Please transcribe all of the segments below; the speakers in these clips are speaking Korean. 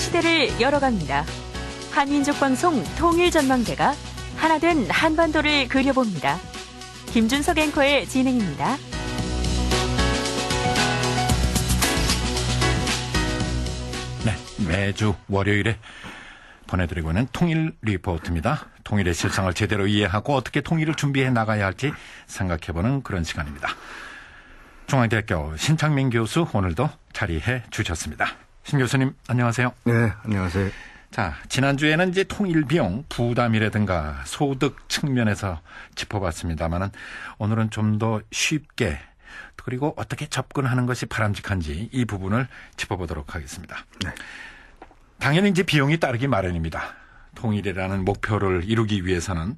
시대를 열어갑니다. 한민족 방송 통일전망대가 하나된 한반도를 그려봅니다. 김준석 앵커의 진행입니다. 네, 매주 월요일에 보내드리고 있는 통일 리포트입니다. 통일의 실상을 제대로 이해하고 어떻게 통일을 준비해 나가야 할지 생각해보는 그런 시간입니다. 중앙대학교 신창민 교수 오늘도 자리해 주셨습니다. 신 교수님 안녕하세요. 네, 안녕하세요. 자, 지난주에는 이제 통일 비용 부담이라든가 소득 측면에서 짚어봤습니다만은 오늘은 좀 더 쉽게 그리고 어떻게 접근하는 것이 바람직한지 이 부분을 짚어보도록 하겠습니다. 네. 당연히 이제 비용이 따르기 마련입니다. 통일이라는 목표를 이루기 위해서는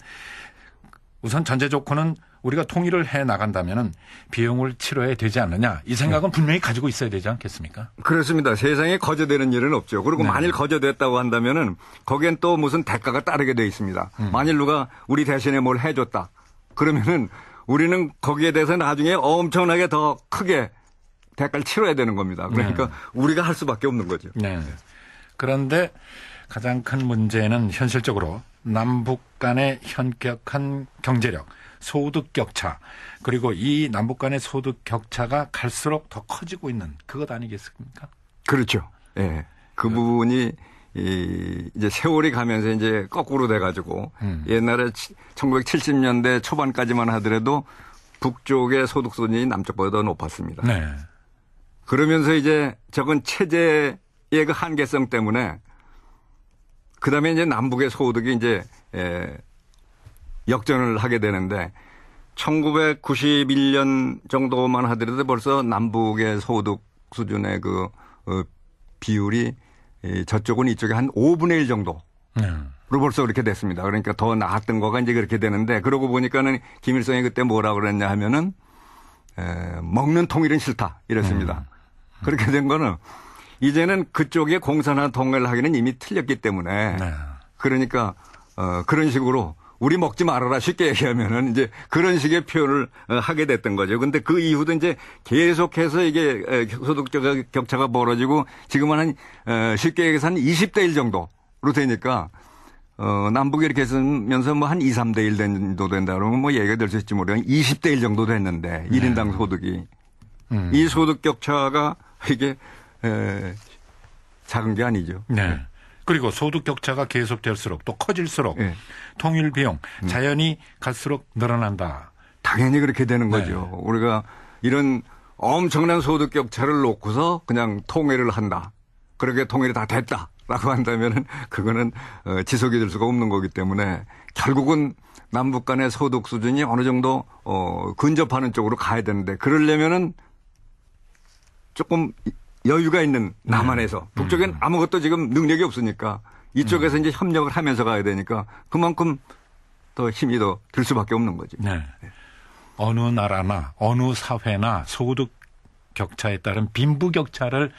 우선 전제 조건은 우리가 통일을 해 나간다면은 비용을 치러야 되지 않느냐 이 생각은 분명히 가지고 있어야 되지 않겠습니까? 그렇습니다. 세상에 거저되는 일은 없죠. 그리고 네. 만일 거저됐다고 한다면은 거기엔 또 무슨 대가가 따르게 돼 있습니다. 만일 누가 우리 대신에 뭘 해줬다 그러면은 우리는 거기에 대해서 나중에 엄청나게 더 크게 대가를 치러야 되는 겁니다. 그러니까 네. 우리가 할 수밖에 없는 거죠. 네. 그런데 가장 큰 문제는 현실적으로 남북 간의 현격한 경제력, 소득 격차, 그리고 이 남북 간의 소득 격차가 갈수록 더 커지고 있는 그것 아니겠습니까? 그렇죠. 예. 네. 그 부분이 이제 세월이 가면서 이제 거꾸로 돼가지고 옛날에 1970년대 초반까지만 하더라도 북쪽의 소득 수준이 남쪽보다 더 높았습니다. 네. 그러면서 이제 적은 체제의 그 한계성 때문에 그다음에 이제 남북의 소득이 이제 역전을 하게 되는데 1991년 정도만 하더라도 벌써 남북의 소득 수준의 그 비율이 저쪽은 이쪽에 한 5분의 1 정도로 벌써 그렇게 됐습니다. 그러니까 더 나았던 거가 이제 그렇게 되는데 그러고 보니까는 김일성이 그때 뭐라 그랬냐 하면은 먹는 통일은 싫다 이랬습니다. 그렇게 된 거는 이제는 그쪽에 공산화 통일을 하기는 이미 틀렸기 때문에 그러니까 그런 식으로 우리 먹지 말아라 쉽게 얘기하면은 이제 그런 식의 표현을 하게 됐던 거죠. 근데 그 이후도 이제 계속해서 이게 소득 격차가 벌어지고 지금은 한 쉽게 얘기해서 한 20대 1 정도로 되니까 남북이 이렇게 했으면서 뭐 한 2, 3대 1 정도 된다 그러면 뭐 얘기가 될 수 있을지 모르겠는데 20대 1 정도 됐는데 1인당 소득이 이 소득 격차가 이게 작은 게 아니죠. 네. 그리고 소득 격차가 계속될수록 또 커질수록 네. 통일 비용 자연히 갈수록 늘어난다. 당연히 그렇게 되는 거죠. 네. 우리가 이런 엄청난 소득 격차를 놓고서 그냥 통일을 한다. 그렇게 통일이 다 됐다라고 한다면은 그거는 지속이 될 수가 없는 거기 때문에 결국은 남북 간의 소득 수준이 어느 정도 근접하는 쪽으로 가야 되는데 그러려면은 조금 여유가 있는 남한에서 북쪽엔 아무것도 지금 능력이 없으니까 이쪽에서 이제 협력을 하면서 가야 되니까 그만큼 더 힘이 더 들 수밖에 없는 거죠. 네. 어느 나라나 어느 사회나 소득 격차에 따른 빈부 격차를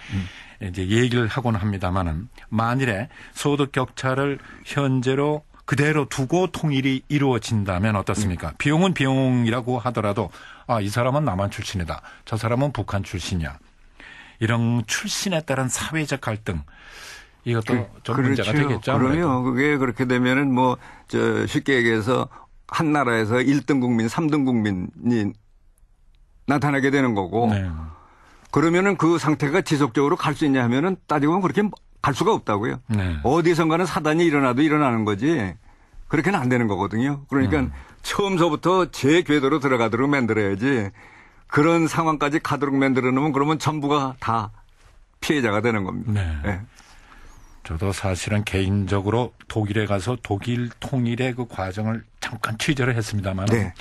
이제 얘기를 하곤 합니다만은 만일에 소득 격차를 현재로 그대로 두고 통일이 이루어진다면 어떻습니까? 비용은 비용이라고 하더라도 이 사람은 남한 출신이다. 저 사람은 북한 출신이야. 이런 출신에 따른 사회적 갈등 이것도 좀 그렇죠. 문제가 되겠죠. 그럼요. 그게 그렇게 되면은 뭐 쉽게 얘기해서 한 나라에서 1등 국민, 3등 국민이 나타나게 되는 거고 네. 그러면은 그 상태가 지속적으로 갈 수 있냐 하면은 따지고 보면 그렇게 갈 수가 없다고요. 네. 어디선가는 사단이 일어나도 일어나는 거지 그렇게는 안 되는 거거든요. 그러니까 처음서부터 제 궤도로 들어가도록 만들어야지 그런 상황까지 가도록 만들어 놓으면 그러면 전부가 다 피해자가 되는 겁니다. 네. 네. 저도 사실은 개인적으로 독일에 가서 독일 통일의 그 과정을 잠깐 취재를 했습니다만 네.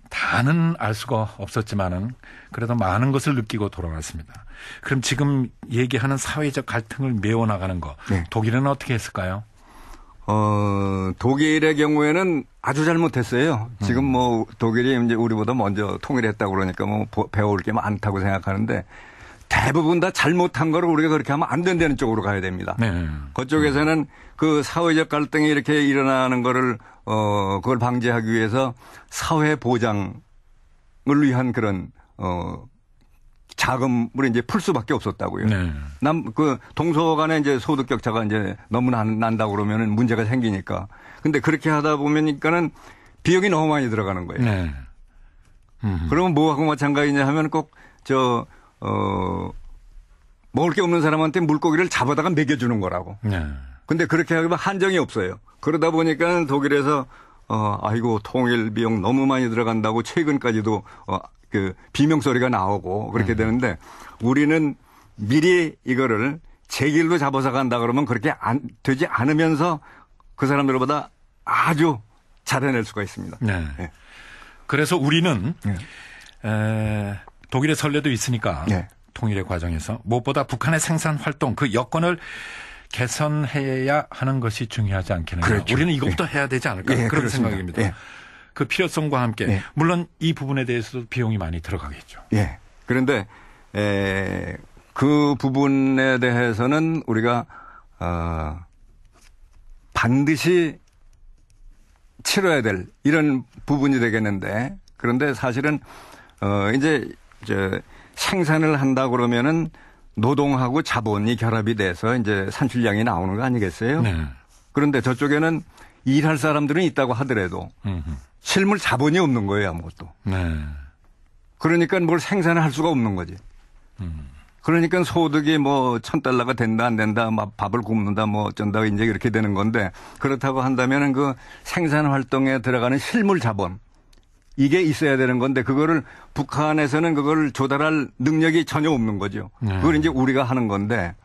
다는 알 수가 없었지만은 그래도 많은 것을 느끼고 돌아왔습니다. 그럼 지금 얘기하는 사회적 갈등을 메워나가는 거 네. 독일은 어떻게 했을까요? 독일의 경우에는 아주 잘못했어요. 지금 뭐 독일이 이제 우리보다 먼저 통일했다고 그러니까 뭐 배울 게 많다고 생각하는데 대부분 다 잘못한 거를 우리가 그렇게 하면 안 된다는 쪽으로 가야 됩니다. 네. 그쪽에서는 그 사회적 갈등이 이렇게 일어나는 거를 그걸 방지하기 위해서 사회 보장을 위한 그런 자금으로 이제 풀 수밖에 없었다고요. 네. 그 동서 간에 이제 소득 격차가 이제 너무 난다고 그러면은 문제가 생기니까. 근데 그렇게 하다 보면니까는 비용이 너무 많이 들어가는 거예요. 네. 그러면 뭐하고 마찬가지냐 하면 꼭 먹을 게 없는 사람한테 물고기를 잡아다가 먹여주는 거라고. 네. 근데 그렇게 하면 한정이 없어요. 그러다 보니까 독일에서 아이고 통일 비용 너무 많이 들어간다고 최근까지도 그 비명 소리가 나오고 그렇게 되는데 우리는 미리 이거를 제 길로 잡아서 간다 그러면 그렇게 되지 않으면서 그 사람들보다 아주 잘 해낼 수가 있습니다. 네. 네. 그래서 우리는 네. 독일의 선례도 있으니까 네. 통일의 과정에서 무엇보다 북한의 생산 활동 그 여건을 개선해야 하는 것이 중요하지 않겠느냐. 그렇죠. 우리는 이것부터 해야 되지 않을까 그런 그렇습니다. 생각입니다. 예. 그 필요성과 함께 예. 물론 이 부분에 대해서도 비용이 많이 들어가겠죠. 예. 그런데 그 부분에 대해서는 우리가 반드시 치러야 될 이런 부분이 되겠는데 그런데 사실은 이제 생산을 한다 그러면은 노동하고 자본이 결합이 돼서 이제 산출량이 나오는 거 아니겠어요? 네. 그런데 저쪽에는 일할 사람들은 있다고 하더라도 실물 자본이 없는 거예요, 아무것도. 네. 그러니까 뭘 생산을 할 수가 없는 거지. 그러니까 소득이 뭐 $1,000가 된다 안 된다 막 밥을 굶는다 뭐 어쩐다 이제 이렇게 되는 건데 그렇다고 한다면은 그 생산 활동에 들어가는 실물 자본 이게 있어야 되는 건데 그거를 북한에서는 그걸 조달할 능력이 전혀 없는 거죠. 그걸 이제 우리가 하는 건데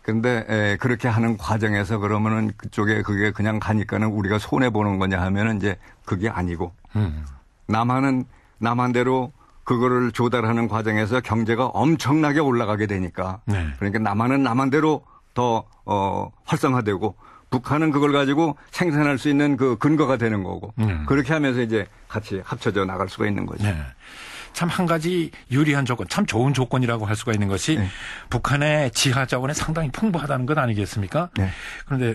그런데 그렇게 하는 과정에서 그러면은 그쪽에 그게 그냥 가니까는 우리가 손해 보는 거냐 하면은 이제 그게 아니고 남한은 남한대로 그거를 조달하는 과정에서 경제가 엄청나게 올라가게 되니까 네. 그러니까 남한은 남한대로 더 활성화되고 북한은 그걸 가지고 생산할 수 있는 그 근거가 되는 거고 그렇게 하면서 이제 같이 합쳐져 나갈 수가 있는 거죠. 네. 참 한 가지 유리한 조건, 참 좋은 조건이라고 할 수가 있는 것이 네. 북한의 지하 자원이 상당히 풍부하다는 것 아니겠습니까? 네. 그런데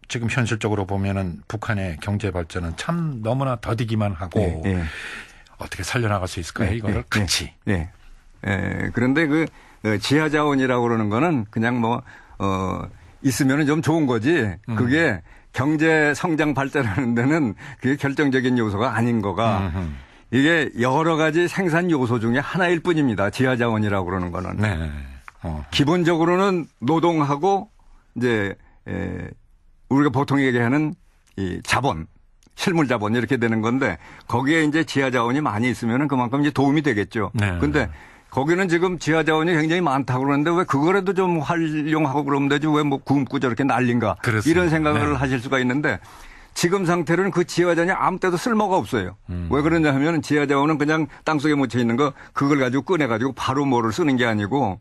지금 현실적으로 보면은 북한의 경제 발전은 참 너무나 더디기만 하고 네. 네. 어떻게 살려나갈 수 있을까요? 네. 이거를 네. 같이. 네. 그런데 그 지하 자원이라고 그러는 거는 그냥 있으면은 좀 좋은 거지. 그게 경제 성장 발전하는 데는 그게 결정적인 요소가 아닌 거가 이게 여러 가지 생산 요소 중에 하나일 뿐입니다. 지하 자원이라고 그러는 거는. 네. 기본적으로는 노동하고 이제 우리가 보통 얘기하는 이 자본, 실물 자본 이렇게 되는 건데 거기에 이제 지하 자원이 많이 있으면은 그만큼 이제 도움이 되겠죠. 네. 근데 거기는 지금 지하 자원이 굉장히 많다고 그러는데 왜 그거라도 좀 활용하고 그러면 되지 왜 뭐 굶고 저렇게 난린가 그렇습니다. 이런 생각을 네. 하실 수가 있는데 지금 상태로는 그 지하 자원이 아무 때도 쓸모가 없어요. 왜 그러냐 하면 지하 자원은 그냥 땅속에 묻혀 있는 거 그걸 가지고 꺼내가지고 바로 뭐를 쓰는 게 아니고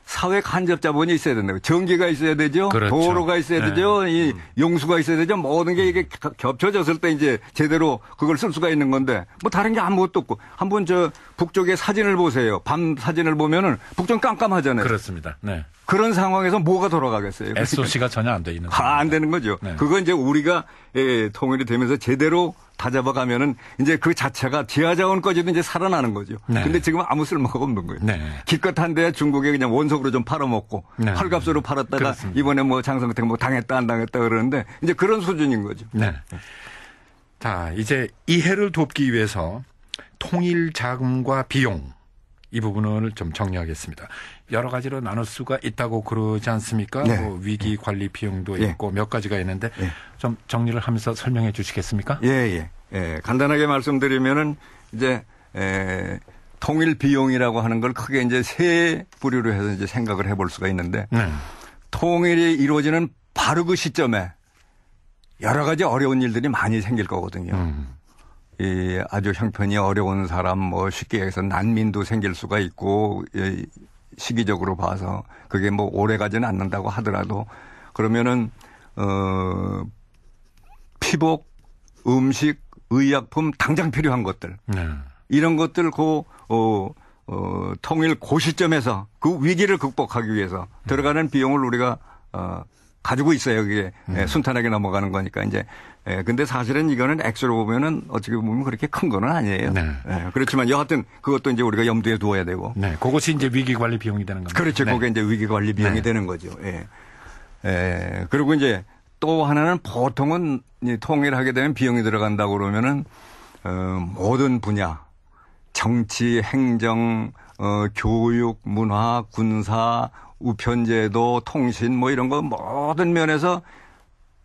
사회 간접 자본이 있어야 된다고. 전기가 있어야 되죠. 그렇죠. 도로가 있어야 네. 되죠. 이 용수가 있어야 되죠. 모든 게 이게 겹쳐졌을 때 이제 제대로 그걸 쓸 수가 있는 건데 뭐 다른 게 아무것도 없고 한번 저 북쪽의 사진을 보세요. 밤 사진을 보면은 북쪽 깜깜하잖아요. 그렇습니다. 네. 그런 상황에서 뭐가 돌아가겠어요? SOC가 전혀 안 돼 있는. 안 되는 거죠. 네. 그건 이제 우리가 통일이 되면서 제대로 다잡아가면은 이제 그 자체가 지하자원까지도 이제 살아나는 거죠. 네. 근데 지금은 아무 쓸모가 없는 거예요. 네. 기껏 한데 중국에 그냥 원석으로 좀 팔아먹고 네. 헐값으로 팔았다가 그렇습니다. 이번에 뭐 장성택 뭐 당했다 안 당했다 그러는데 이제 그런 수준인 거죠. 네. 자, 이제 이해를 돕기 위해서 통일 자금과 비용 이 부분을 좀 정리하겠습니다. 여러 가지로 나눌 수가 있다고 그러지 않습니까? 네. 뭐 위기 관리 비용도 네. 있고 몇 가지가 있는데 네. 좀 정리를 하면서 설명해 주시겠습니까? 예. 간단하게 말씀드리면은 이제 통일 비용이라고 하는 걸 크게 이제 세 부류로 해서 이제 생각을 해볼 수가 있는데 네. 통일이 이루어지는 바로 그 시점에 여러 가지 어려운 일들이 많이 생길 거거든요. 이 아주 형편이 어려운 사람 뭐 쉽게 얘기해서 난민도 생길 수가 있고 시기적으로 봐서 그게 뭐 오래 가지는 않는다고 하더라도 그러면은 피복, 음식, 의약품 당장 필요한 것들 네. 이런 것들 통일 고 시점에서 그 위기를 극복하기 위해서 들어가는 비용을 우리가 가지고 있어요. 그게 순탄하게 넘어가는 거니까 이제. 근데 사실은 이거는 액수로 보면은 어떻게 보면 그렇게 큰 거는 아니에요. 네. 그렇지만 여하튼 그것도 이제 우리가 염두에 두어야 되고. 네. 그것이 이제 위기 관리 비용이 되는 겁니다. 그렇죠. 네. 그게 이제 위기 관리 비용이 네. 되는 거죠. 그리고 이제 또 하나는 보통은 통일하게 되면 비용이 들어간다고 그러면은 모든 분야 정치, 행정, 교육, 문화, 군사, 우편제도, 통신 뭐 이런 거 모든 면에서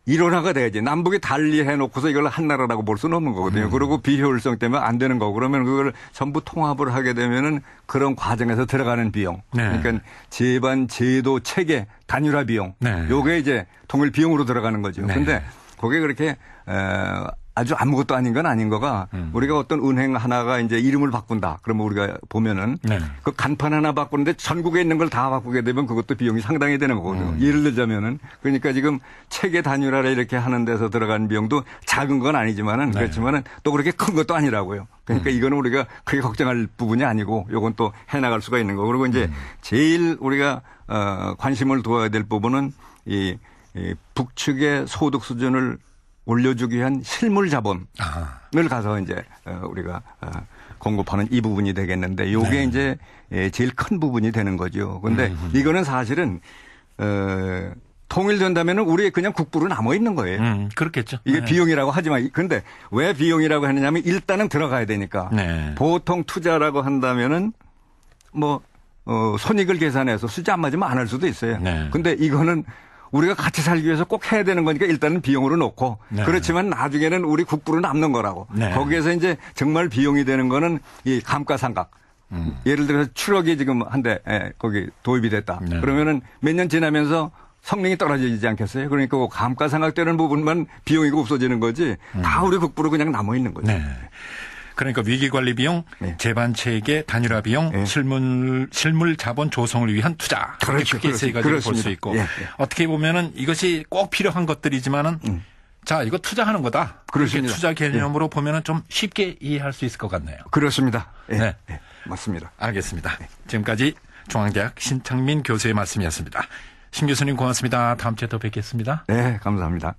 일원화가 돼야지. 남북이 달리 해놓고서 이걸 한 나라라고 볼 수는 없는 거거든요. 그리고 비효율성 때문에 안 되는 거고 그러면 그걸 전부 통합을 하게 되면은 그런 과정에서 들어가는 비용. 네. 그러니까 제반, 제도, 체계, 단일화 비용. 네. 요게 이제 통일 비용으로 들어가는 거죠. 네. 근데 그게 그렇게 아주 아무것도 아닌 건 아닌 거가 우리가 어떤 은행 하나가 이제 이름을 바꾼다. 그러면 우리가 보면은 네. 그 간판 하나 바꾸는데 전국에 있는 걸 다 바꾸게 되면 그것도 비용이 상당히 되는 거거든요. 예를 들자면은 그러니까 지금 체계 단일화를 이렇게 하는 데서 들어간 비용도 작은 건 아니지만은 네. 그렇지만은 또 그렇게 큰 것도 아니라고요. 그러니까 이거는 우리가 크게 걱정할 부분이 아니고 요건 또 해나갈 수가 있는 거. 그리고 이제 제일 우리가 관심을 두어야 될 부분은 이 북측의 소득 수준을 올려주기 위한 실물 자본을 가서 이제 우리가 공급하는 이 부분이 되겠는데 요게 네. 이제 제일 큰 부분이 되는 거죠. 그런데 이거는 사실은 통일된다면은 우리 그냥 국부로 남아 있는 거예요. 그렇겠죠. 이게 네. 비용이라고 하지만 그런데 왜 비용이라고 하느냐면 일단은 들어가야 되니까. 네. 보통 투자라고 한다면은 뭐 손익을 계산해서 숫자 안 맞으면 안 할 수도 있어요. 네. 근데 이거는 우리가 같이 살기 위해서 꼭 해야 되는 거니까 일단은 비용으로 놓고 네. 그렇지만 나중에는 우리 국부로 남는 거라고. 네. 거기에서 이제 정말 비용이 되는 거는 이 감가상각. 예를 들어서 추럭이 지금 한 대 거기 도입이 됐다. 네. 그러면은 몇 년 지나면서 성능이 떨어지지 않겠어요? 그러니까 그 감가상각되는 부분만 비용이고 없어지는 거지 다 우리 국부로 그냥 남아 있는 거죠. 네. 그러니까 위기관리 비용, 네. 재반체계 단일화 비용, 네. 실물 자본 조성을 위한 투자. 그렇죠. 크게 세 가지를 볼 수 그렇습니다. 있고 예, 예. 어떻게 보면은 이것이 꼭 필요한 것들이지만은 자 이거 투자하는 거다. 그렇습니다. 이렇게 투자 개념으로 보면은 좀 쉽게 이해할 수 있을 것 같네요. 그렇습니다. 예, 네. 예, 맞습니다. 알겠습니다. 지금까지 중앙대학 신창민 교수의 말씀이었습니다. 신 교수님 고맙습니다. 다음 주에 또 뵙겠습니다. 네, 감사합니다.